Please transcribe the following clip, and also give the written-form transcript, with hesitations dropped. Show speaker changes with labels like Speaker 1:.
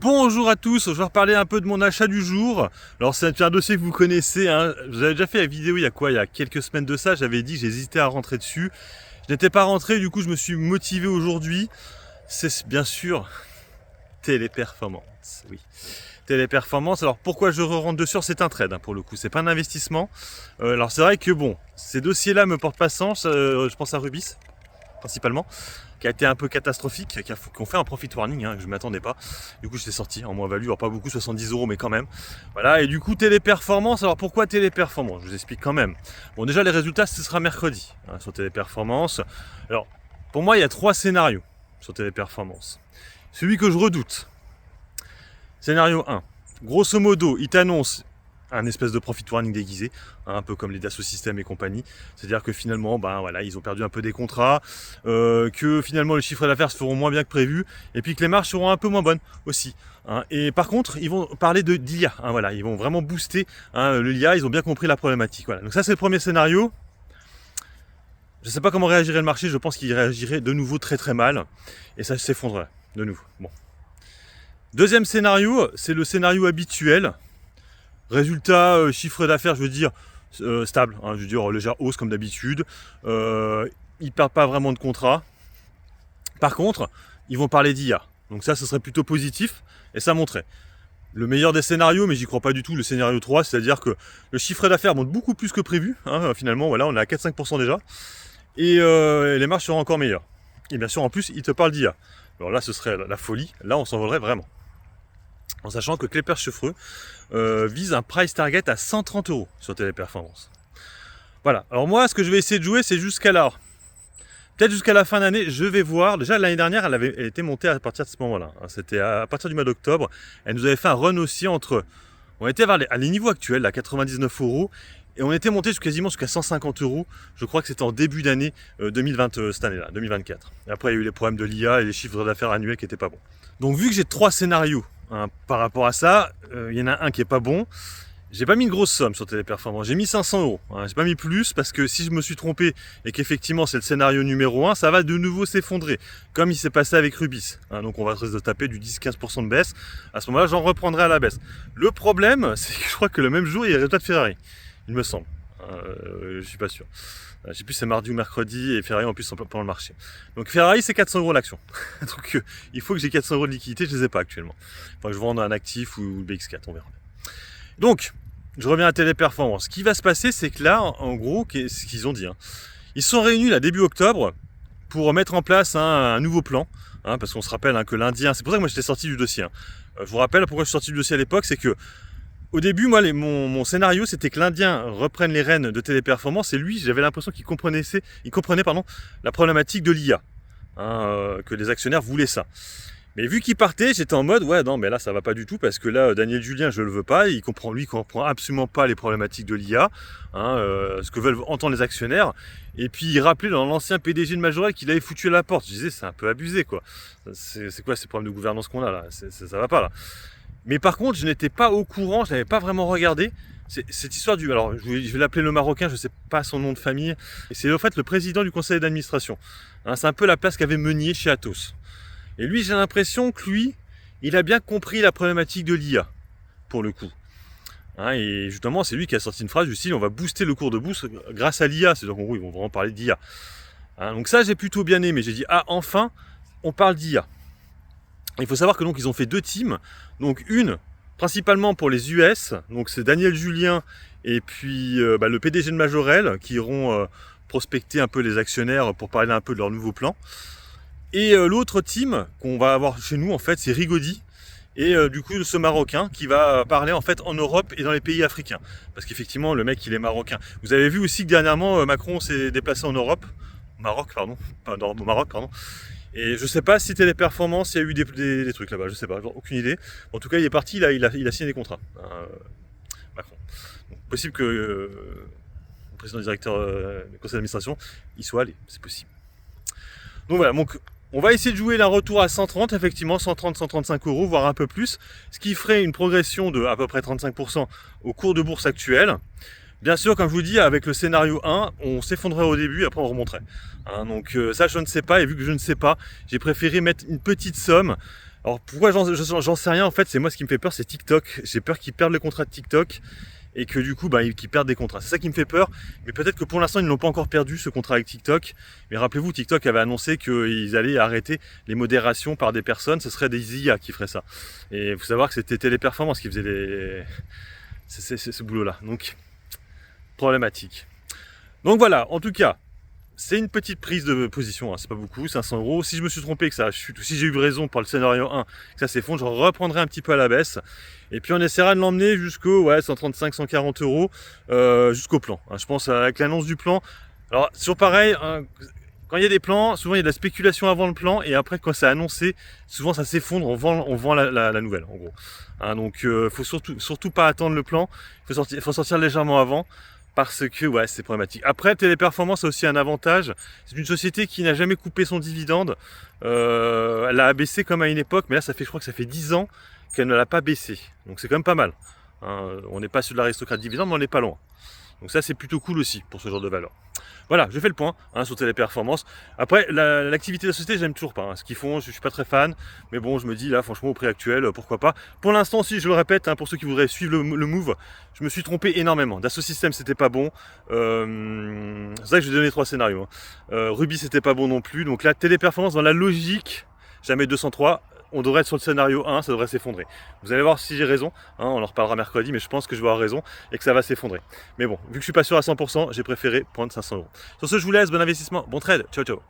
Speaker 1: Bonjour à tous, je vais reparler un peu de mon achat du jour. Alors c'est un dossier que vous connaissez, hein. J'avais déjà fait la vidéo il y a quelques semaines de ça, j'avais dit que j'hésitais à rentrer dessus. Je n'étais pas rentré, du coup je me suis motivé aujourd'hui. C'est bien sûr Téléperformance, oui. Téléperformance, alors pourquoi je rentre dessus? C'est un trade, hein, pour le coup, c'est pas un investissement. Alors c'est vrai que bon, ces dossiers-là me portent pas sens, je pense à Rubis, principalement, qui a été un peu catastrophique, qui ont fait un profit warning, hein, que je ne m'attendais pas. Du coup, j'étais sorti en moins-value, alors pas beaucoup, 70 €, mais quand même. Voilà, et du coup, Téléperformance. Alors pourquoi Téléperformance? Je vous explique quand même. Bon, déjà, les résultats, ce sera mercredi, hein, sur Téléperformance. Alors, pour moi, il y a 3 scénarios sur Téléperformance. Celui que je redoute, scénario 1. Grosso modo, il t'annonce un espèce de profit warning déguisé, hein, un peu comme les Dassault Systèmes et compagnie. C'est-à-dire que finalement, voilà, ils ont perdu un peu des contrats, que finalement les chiffres d'affaires se feront moins bien que prévu, et puis que les marges seront un peu moins bonnes aussi, hein. Et par contre, ils vont parler de l'IA, hein, voilà, ils vont vraiment booster, hein, le l'IA, ils ont bien compris la problématique. Voilà. Donc ça, c'est le premier scénario. Je ne sais pas comment réagirait le marché, je pense qu'il réagirait de nouveau très très mal, et ça s'effondrerait de nouveau. Bon. Deuxième scénario, c'est le scénario habituel. Résultat, chiffre d'affaires, je veux dire, stable, hein, je veux dire, légère hausse comme d'habitude. Ils ne perdent pas vraiment de contrat. Par contre, ils vont parler d'IA. Donc ça, ce serait plutôt positif, et ça montrait. Le meilleur des scénarios, mais j'y crois pas du tout, le scénario 3, c'est-à-dire que le chiffre d'affaires monte beaucoup plus que prévu, hein, finalement, voilà, on est à 4-5% déjà, et les marges seront encore meilleures. Et bien sûr, en plus, ils te parlent d'IA. Alors là, ce serait la folie, là, on s'envolerait vraiment. En sachant que Klepper Chevreux vise un price target à 130 € sur Téléperformance. Voilà, alors moi ce que je vais essayer de jouer, c'est jusqu'à là. Peut-être jusqu'à la fin d'année, je vais voir. Déjà l'année dernière, elle était montée à partir de ce moment-là, hein. C'était à partir du mois d'octobre. Elle nous avait fait un run aussi entre... On était à les niveaux actuels, à 99 €, et on était monté quasiment jusqu'à 150 €. Je crois que c'était en début d'année 2020, cette année-là, 2024. Et après, il y a eu les problèmes de l'IA et les chiffres d'affaires annuels qui n'étaient pas bons. Donc vu que j'ai 3 scénarios, hein, par rapport à ça, il y en a un qui est pas bon. J'ai pas mis une grosse somme sur Téléperformance, j'ai mis 500 €. Hein. J'ai pas mis plus parce que si je me suis trompé et qu'effectivement c'est le scénario numéro 1, ça va de nouveau s'effondrer, comme il s'est passé avec Rubis. Hein, donc on va se taper du 10-15% de baisse. À ce moment-là, j'en reprendrai à la baisse. Le problème, c'est que je crois que le même jour, il y a les résultats de Ferrari, il me semble. Je suis pas sûr. Je sais plus si c'est mardi ou mercredi, et Ferrari en plus sont pendant le marché. Donc Ferrari, c'est 400 € l'action. Donc il faut que j'ai 400 € de liquidité, je les ai pas actuellement. Enfin, je vends un actif ou le BX4, on verra. Donc, je reviens à Téléperformance. Ce qui va se passer, c'est que là, en gros, ce qu'ils ont dit, hein, ils se sont réunis là début octobre pour mettre en place un nouveau plan, hein, parce qu'on se rappelle, hein, que l'Indien, c'est pour ça que moi j'étais sorti du dossier, hein. Je vous rappelle pourquoi je suis sorti du dossier à l'époque, c'est que au début, moi, mon scénario, c'était que l'Indien reprenne les rênes de Téléperformance, et lui, j'avais l'impression qu'il comprenait, la problématique de l'IA, hein, que les actionnaires voulaient ça. Mais vu qu'il partait, j'étais en mode, ouais, non, mais là, ça va pas du tout, parce que là, Daniel Julien, je le veux pas, il comprend absolument pas les problématiques de l'IA, hein, ce que veulent entendre les actionnaires. Et puis, il rappelait dans l'ancien PDG de Majorel qu'il avait foutu à la porte. Je disais, c'est un peu abusé, quoi. C'est quoi ces problèmes de gouvernance qu'on a, là? Ça va pas, là. Mais par contre, je n'étais pas au courant, je n'avais pas vraiment regardé. Cette histoire du... Alors, je vais l'appeler le Marocain, je ne sais pas son nom de famille. Et c'est en fait le président du conseil d'administration. Hein, c'est un peu la place qu'avait Meunier chez Atos. Et lui, j'ai l'impression que lui, il a bien compris la problématique de l'IA, pour le coup. Hein, et justement, c'est lui qui a sorti une phrase du style, on va booster le cours de bourse grâce à l'IA. C'est-à-dire qu'en gros, ils vont vraiment parler d'IA. Hein, donc ça, j'ai plutôt bien aimé. J'ai dit, ah, enfin, on parle d'IA. Il faut savoir que donc ils ont fait 2 teams, donc une principalement pour les US, donc c'est Daniel Julien et puis le PDG de Majorel qui iront prospecter un peu les actionnaires pour parler un peu de leur nouveau plan. Et l'autre team qu'on va avoir chez nous en fait, c'est Rigaudy et du coup ce Marocain qui va parler en fait en Europe et dans les pays africains, parce qu'effectivement le mec il est marocain. Vous avez vu aussi que dernièrement Macron s'est déplacé en Europe, Maroc pardon. Et je sais pas si Téléperformance, il y a eu des trucs là-bas, je sais pas, aucune idée. En tout cas, il est parti, il a signé des contrats, Macron. Donc, possible que le président directeur du conseil d'administration y soit allé, c'est possible. Donc voilà, donc on va essayer de jouer un retour à 130, effectivement, 130, 135 €, voire un peu plus, ce qui ferait une progression de à peu près 35% au cours de bourse actuel. Bien sûr, comme je vous dis, avec le scénario 1, on s'effondrerait au début, après on remonterait. Hein, donc ça, je ne sais pas, et vu que je ne sais pas, j'ai préféré mettre une petite somme. Alors pourquoi j'en sais rien en fait, c'est moi ce qui me fait peur, c'est TikTok. J'ai peur qu'ils perdent le contrat de TikTok et que du coup qu'ils perdent des contrats. C'est ça qui me fait peur, mais peut-être que pour l'instant ils ne l'ont pas encore perdu ce contrat avec TikTok. Mais rappelez-vous, TikTok avait annoncé qu'ils allaient arrêter les modérations par des personnes, ce serait des IA qui feraient ça. Et il faut savoir que c'était Téléperformance qui faisait ce boulot-là. Donc problématique. Donc voilà, en tout cas, c'est une petite prise de position, hein, c'est pas beaucoup, 500 €. Si je me suis trompé, que ça chute, ou si j'ai eu raison pour le scénario 1, que ça s'effondre, je reprendrai un petit peu à la baisse. Et puis on essaiera de l'emmener jusqu'au 135-140 €, jusqu'au plan. Hein, je pense avec l'annonce du plan. Alors, toujours pareil, hein, quand il y a des plans, souvent il y a de la spéculation avant le plan, et après quand c'est annoncé, souvent ça s'effondre, on vend la nouvelle, en gros. Hein, donc faut surtout pas attendre le plan, il faut sortir légèrement avant. Parce que c'est problématique. Après, Téléperformance a aussi un avantage. C'est une société qui n'a jamais coupé son dividende. Elle a baissé comme à une époque, mais là, je crois que ça fait 10 ans qu'elle ne l'a pas baissé. Donc c'est quand même pas mal. Hein, on n'est pas sur de l'aristocrate dividende, mais on n'est pas loin. Donc ça, c'est plutôt cool aussi pour ce genre de valeur. Voilà, je fais le point sur Téléperformance. Après, l'activité de la société, j'aime toujours pas. Hein. Ce qu'ils font, je suis pas très fan. Mais bon, je me dis là, franchement, au prix actuel, pourquoi pas. Pour l'instant, si je le répète, pour ceux qui voudraient suivre le move, je me suis trompé énormément. Dassault Systèmes, c'était pas bon. C'est vrai que je vais donner 3 scénarios. Ruby, c'était pas bon non plus. Donc là, Téléperformance, dans la logique, jamais 203. On devrait être sur le scénario 1, ça devrait s'effondrer. Vous allez voir si j'ai raison, on en reparlera mercredi, mais je pense que je vais avoir raison et que ça va s'effondrer. Mais bon, vu que je suis pas sûr à 100%, j'ai préféré prendre 500 €. Sur ce, je vous laisse, bon investissement, bon trade, ciao ciao.